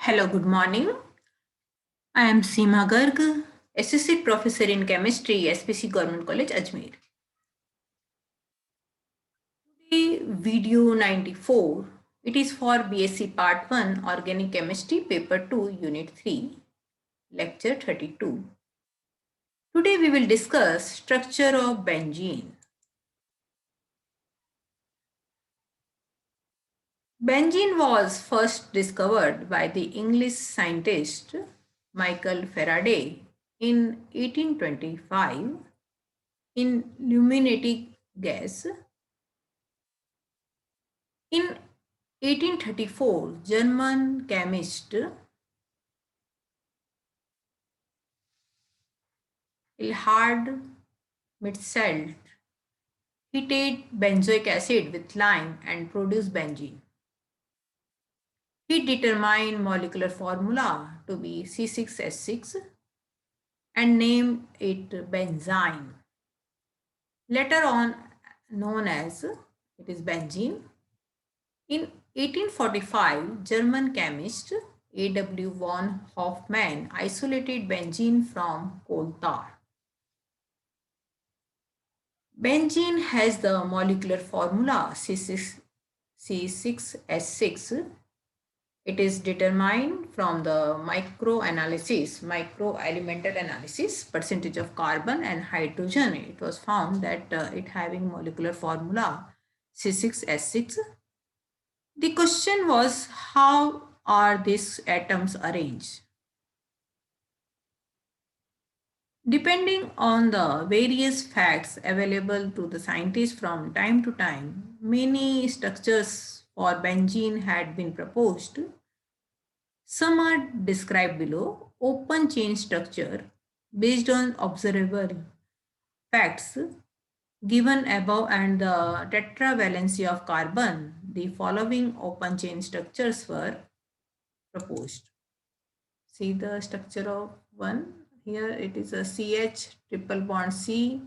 Hello, good morning. I am Seema Garg, Associate Professor in Chemistry, SPC Government College, Ajmer. Today, video 94. It is for BSc Part 1, Organic Chemistry, Paper 2, Unit 3, Lecture 32. Today, we will discuss structure of benzene. Benzene was first discovered by the English scientist Michael Faraday in 1825 in illuminating gas. In 1834, German chemist Ilhard Mitzelt heated benzoic acid with lime and produced benzene. He determined molecular formula to be C6H6 and named it benzene. Later on known as it is benzene. In 1845, German chemist A.W. von Hofmann isolated benzene from coal tar. Benzene has the molecular formula C6H6. It is determined from the microelemental analysis, percentage of carbon and hydrogen. It was found that it having molecular formula C6H6. The question was, how are these atoms arranged? Depending on the various facts available to the scientists from time to time, many structures for benzene had been proposed. Some are described below. Open chain structure based on observable facts given above and the tetravalency of carbon. The following open chain structures were proposed. See the structure of one. Here it is a CH triple bond C,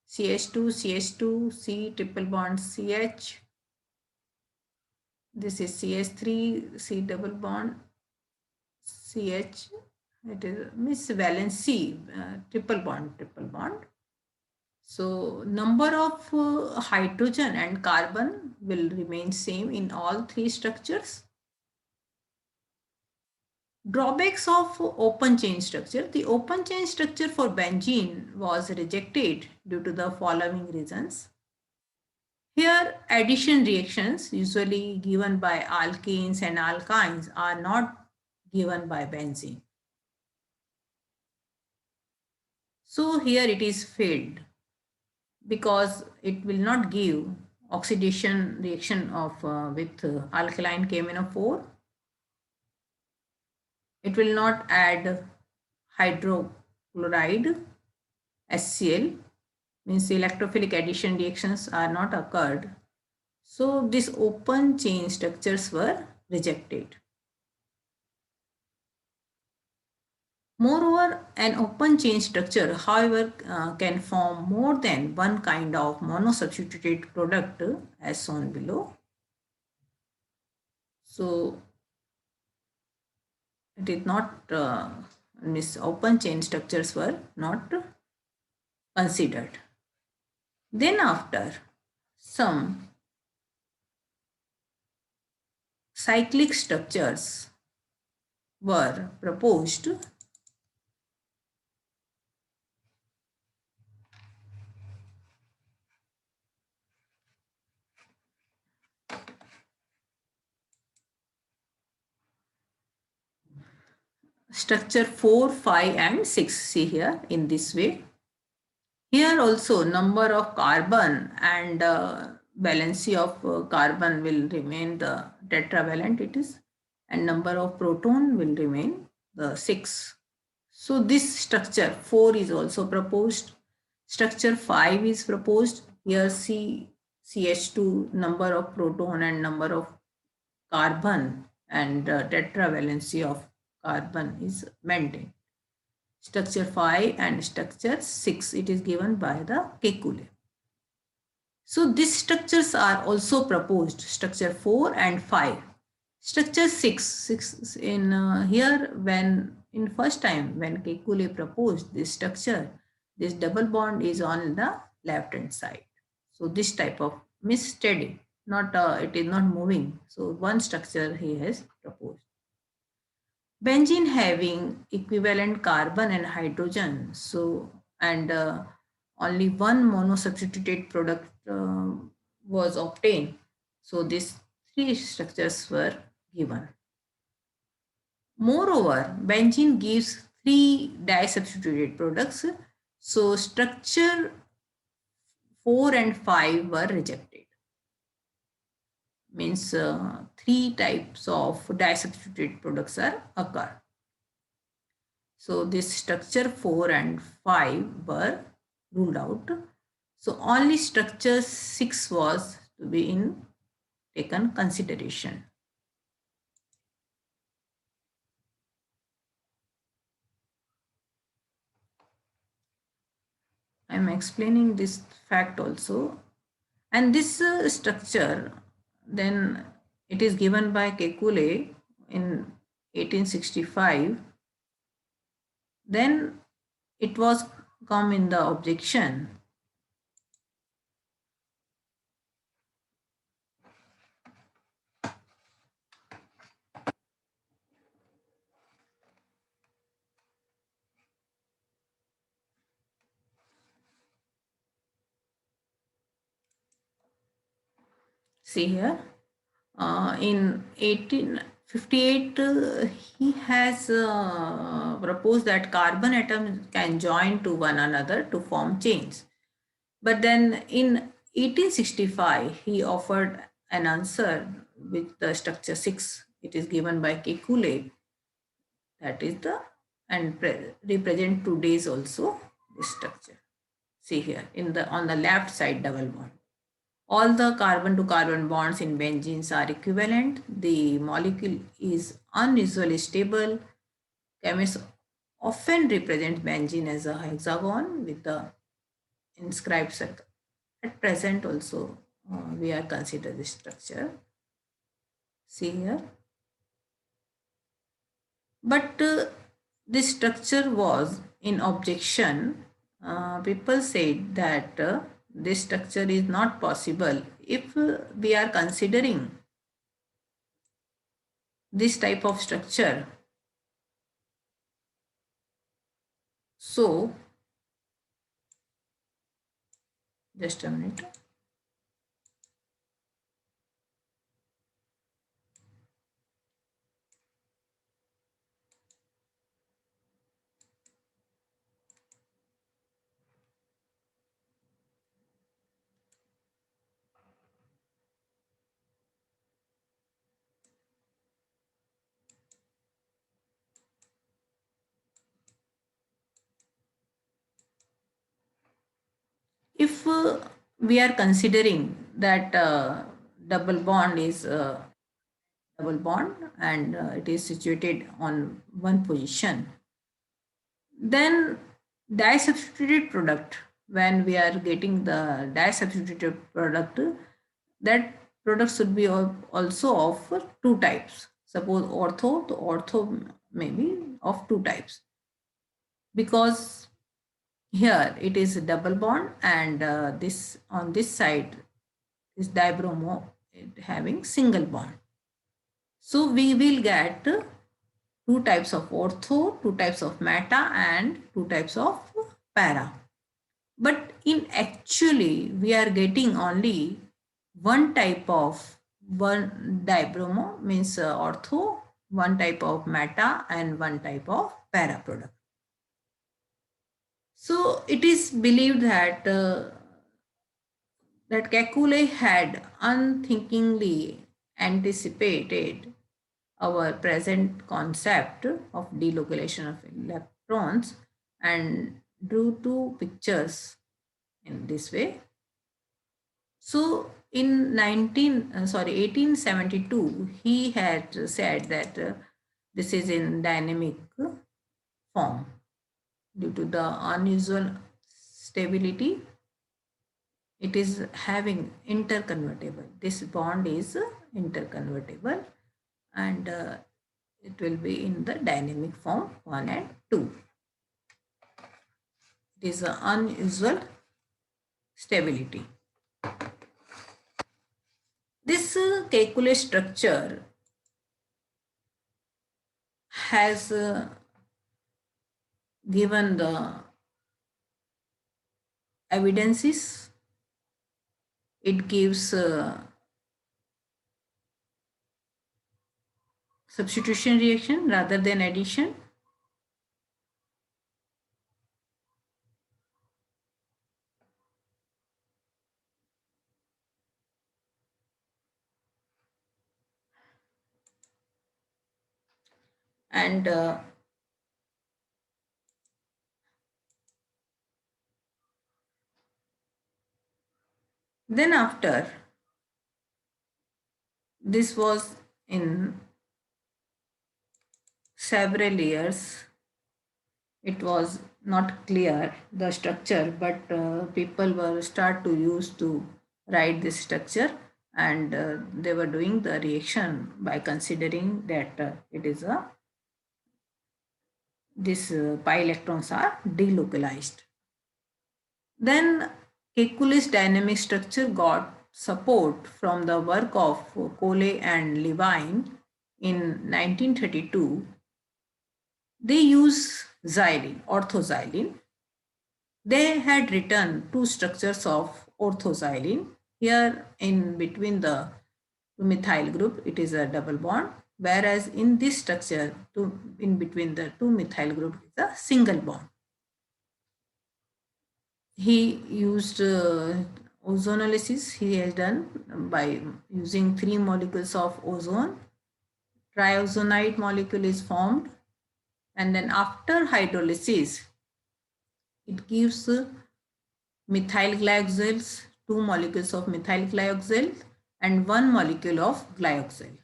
CH2, CH2, C triple bond CH. This is CH3, C double bond CH. It is Miss valence C, triple bond. So number of hydrogen and carbon will remain same in all three structures. Drawbacks of open chain structure. The open chain structure for benzene was rejected due to the following reasons. Here, addition reactions usually given by alkenes and alkynes are not given by benzene. So here it is failed because it will not give oxidation reaction of with alkaline KMnO4. It will not add hydrochloride HCl, means electrophilic addition reactions are not occurred. So these open chain structures were rejected. Moreover, an open chain structure, however, can form more than one kind of monosubstituted product as shown below. So it is not, open chain structures were not considered. Then after, some cyclic structures were proposed. Structure 4, 5 and 6, see here in this way. Here also number of carbon and valency of carbon will remain the tetravalent it is, and number of proton will remain the 6. So this structure 4 is also proposed. Structure 5 is proposed. Here CH2 number of proton and number of carbon and tetravalency of carbon is maintained. Structure 5 and structure 6, it is given by the Kekulé. So these structures are also proposed, structure 4 and 5. Structure 6 in here, when in first time when Kekule proposed this structure, this double bond is on the left hand side. So this type of means steady, not it is not moving. So one structure he has proposed. Benzene having equivalent carbon and hydrogen, so and only one monosubstituted product was obtained. So these three structures were given. Moreover, benzene gives three disubstituted products, so structure 4 and 5 were rejected. Means three types of disubstituted products are occur. So this structure 4 and 5 were ruled out. So only structure 6 was to be in taken consideration. I am explaining this fact also. And this structure, then it is given by Kekule in 1865. Then it was come in the objection. See here, in 1858, he has proposed that carbon atoms can join to one another to form chains. But then in 1865, he offered an answer with the structure 6. It is given by Kekule. That is the and represent today's also this structure. See here in the on the left side double bond. All the carbon to carbon bonds in benzenes are equivalent. The molecule is unusually stable. Chemists often represent benzene as a hexagon with the inscribed circle. At present also, we are consider this structure. See here. But this structure was in objection. People said that this structure is not possible if we are considering this type of structure. So, just a minute. If we are considering that double bond is double bond and it is situated on one position, then disubstituted product, when we are getting the disubstituted product, that product should be also of two types. Suppose ortho, the ortho may be of two types, because here it is a double bond and this on this side is dibromo having single bond. So we will get two types of ortho, two types of meta, and two types of para. But in actually, we are getting only one type of one dibromo means ortho, one type of meta, and one type of para product. So it is believed that that Kekule had unthinkingly anticipated our present concept of delocalization of electrons and drew two pictures in this way. So in 1872, he had said that this is in dynamic form due to the unusual stability. It is having interconvertible. This bond is interconvertible and it will be in the dynamic form 1 and 2. It is an unusual stability. This Kekule structure has given the evidences. It gives substitution reaction rather than addition. And then after this was in several years, it was not clear the structure, but people were start to use to write this structure, and they were doing the reaction by considering that it is a this pi electrons are delocalized. Then Kekule's dynamic structure got support from the work of Cole and Levine in 1932. They use xylene, orthoxylene. They had written two structures of orthoxylene. Here in between the two methyl group, it is a double bond, whereas in this structure, in between the two methyl group, it is a single bond. He used ozonolysis. He has done by using three molecules of ozone. Triozonide molecule is formed, and then after hydrolysis, it gives methyl glyoxyls, two molecules of methyl glyoxyl, and one molecule of glyoxyl.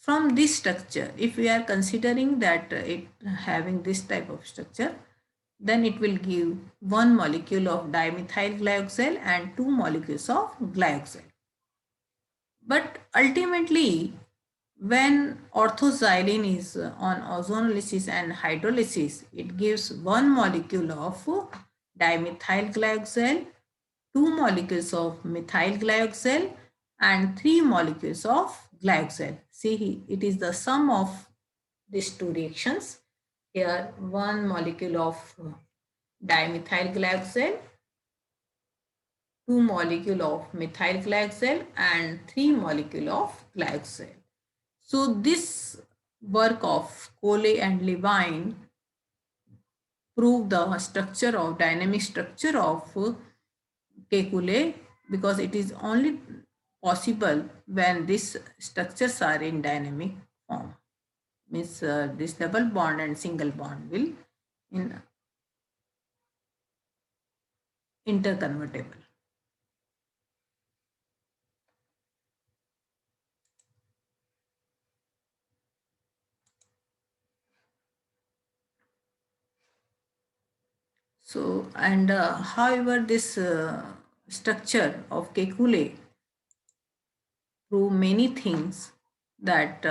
From this structure, if we are considering that it having this type of structure, then it will give one molecule of dimethyl glyoxyl and two molecules of glyoxyl. But ultimately, when orthoxylene is on ozonolysis and hydrolysis, it gives one molecule of dimethyl glyoxyl, two molecules of methyl glyoxyl, and three molecules of glyoxyl. See, it is the sum of these two reactions. Here, one molecule of dimethyl glyoxyl, two molecule of methyl glyoxyl, and three molecule of glyoxyl. So this work of Cole and Levine proved the structure of dynamic structure of Kekule, because it is only possible when these structures are in dynamic form. Means this double bond and single bond will in interconvertible. So, and however, this structure of Kekule prove many things, that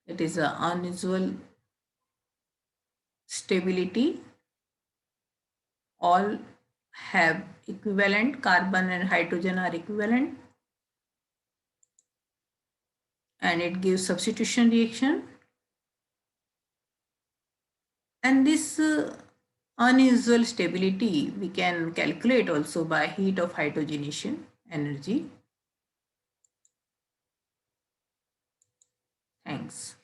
it is an unusual stability. All have equivalent, carbon and hydrogen are equivalent, and it gives substitution reaction. And this unusual stability we can calculate also by heat of hydrogenation energy. Thanks.